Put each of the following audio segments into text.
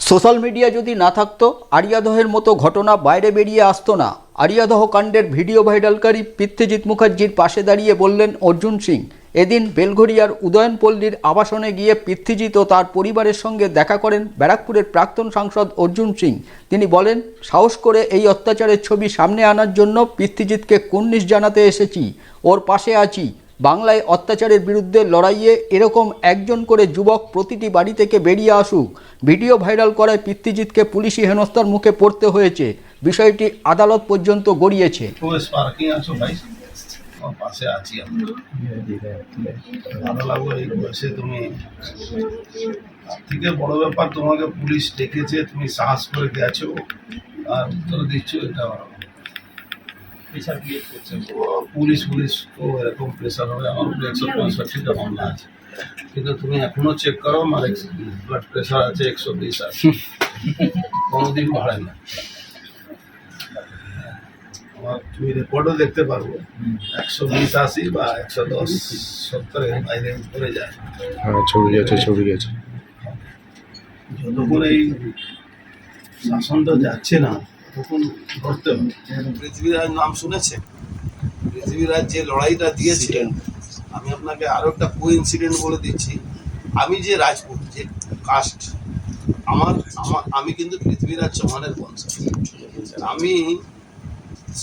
Social media যদি না থাকতো আরিয়াদহের মতো ঘটনা বাইরে বেরিয়ে আসতো না। আরিয়াদহ কাণ্ডের ভিডিও ভাইরালকারী পৃথ্বীজিৎ মুখার্জির পাশে দাঁড়িয়ে বললেন অর্জুন সিং। এদিন বেলঘরিয়ার উদয়নপল্লীর আবাসনে গিয়ে পৃথ্বীজিৎ ও তার পরিবারের সঙ্গে দেখা করেন ব্যারাকপুরের প্রাক্তন সাংসদ অর্জুন সিং। তিনি বলেন, সাহস করে এই অত্যাচারের ছবি সামনে আনার জন্য পৃথ্বীজিৎকে কুর্নিশ জানাতে এসেছি, ওর পাশে আছি। বাংলায় অত্যাচারের বিরুদ্ধে লড়াইয়ে এরকম একজন করে যুবক প্রতিটি বাড়ি থেকে বেরিয়ে আসুক। ভিডিও ভাইরাল করায় পৃথ্বীজিৎকে পুলিশি হেনস্থার মুখে পড়তে হয়েছে। বিষয়টি আদালত পর্যন্ত গড়িয়েছে। পাশে আছি ভালো লাগলো এই বয়সে তুমি থেকে বড় ব্যাপার তোমাকে পুলিশ ডেকেছে, তুমি সাহস করে গেছো আর উত্তর দিচ্ছ। এটা পুলিশ তো এরকম প্রেশার হবে। আমার উপরে 165টা মামলা আছে, কিন্তু তুমি এখনো চেক করো আমার ব্লাড প্রেশার আছে 120 আছে, কোনোদিন বাড়ে না। তুমি রেকর্ডও দেখতে পারবো 120-80 বা 110-70 এর বাইরে করে যায়। ছবি আছে। যতক্ষণ এই শাসনটা যাচ্ছে না তখন ধরতে হবে। পৃথ্বীরাজ নাম শুনেছেন? পৃথ্বীরাজ যে লড়াইটা দিয়েছিলেন, আমি আপনাকে আরো একটা কোইন্সিডেন্ট বলে দিচ্ছি। আমি যে রাজপুত, যে কাস্ট, আমি কিন্তু পৃথ্বীরাজ চৌহানের বংশ। আমি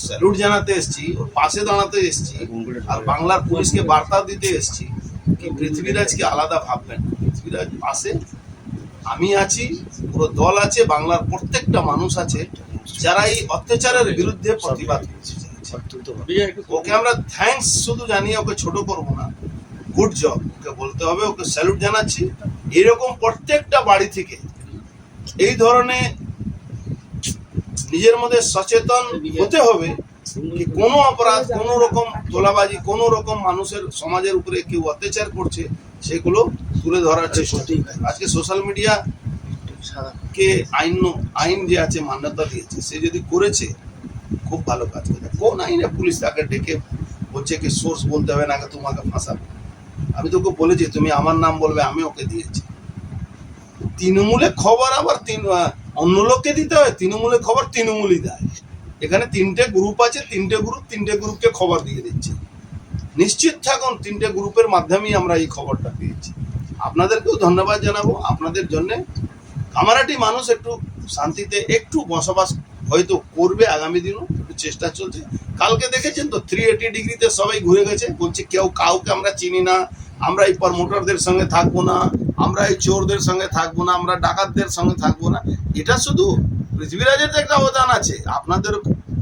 স্যালুট জানাতে এসেছি, ওর পাশে দাঁড়াতে এসেছি, আর বাংলার পুলিশকে বার্তা দিতে এসেছি কি পৃথ্বীরাজকে আলাদা ভাববেন। পৃথ্বীরাজ পাশে আমি আছি, পুরো দল আছে, বাংলার প্রত্যেকটা মানুষ আছে যারা এই অত্যাচারের বিরুদ্ধে প্রতিবাদ করছে। ওকে আমরা থ্যাঙ্কস শুধু জানিয়ে ওকে ছোট করবো না, গুড জব ওকে বলতে হবে, ওকে স্যালুট জানাচ্ছি। এরকম প্রত্যেকটা বাড়ি থেকে এই ধরনের নিজের মধ্যে সচেতন হতে হবে কি কোনো অপরাধ, কোনো রকম তোলাবাজি, কোনো রকম মানুষের সমাজের উপরে কেউ অত্যাচার করছে সেগুলো তুলে ধরার চেষ্টা। আজকে সোশ্যাল মিডিয়া কে আইন যে আছে মান্যতা দিয়েছে, সে যদি করেছে খুব ভালো কাজ করে। কোন আইনে পুলিশ তাকে ডেকে বলছে কি সোর্স বলতে হবে না, তোমাকে ফাঁসাবো? আমি তোকে বলেছি তুমি আমার নাম বলবে, আমি ওকে দিয়েছি। তৃণমূলে খবর আবার অন্য লোককে দিতে হয়, তৃণমূলের খবর তৃণমূলই দেয়। এখানে 3টে গ্রুপ আছে, 3টে গ্রুপকে খবর দিয়ে দিচ্ছে। নিশ্চিত থাকুন 3টে গ্রুপের মাধ্যমেই আমরা এই খবরটা পেয়েছি। আপনাদেরকেও ধন্যবাদ জানাবো। আপনাদের জন্য কামারহাটি মানুষ একটু শান্তিতে একটু বসবাস হয়তো করবে, আগামী দিনও একটু চেষ্টা চলছে। কালকে দেখেছেন তো 380 ডিগ্রিতে সবাই ঘুরে গেছে, বলছে কেউ কাউকে আমরা চিনি না, আমরা এই প্রমোটারদের সঙ্গে থাকবো না, আমরা এই চোরদের সঙ্গে থাকবো না, আমরা ডাকাতদের সঙ্গে থাকবো না। এটা শুধু পৃথ্বীরাজের একটা অবদান আছে, আপনাদের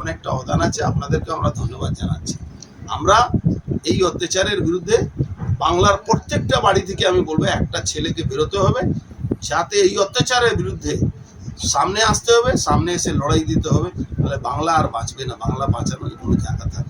অনেকটা অবদান আছে। আপনাদেরকে আমরা ধন্যবাদ জানাচ্ছি। আমরা এই অত্যাচারের বিরুদ্ধে বাংলার প্রত্যেকটা বাড়ি থেকে আমি বলবো একটা ছেলেকে বেরোতে হবে, যাতে এই অত্যাচারের বিরুদ্ধে সামনে আসতে হবে, সামনে এসে লড়াই দিতে হবে। তাহলে বাংলা আর বাঁচবে না, বাংলা বাঁচানোর কোনো জায়গা থাকবে।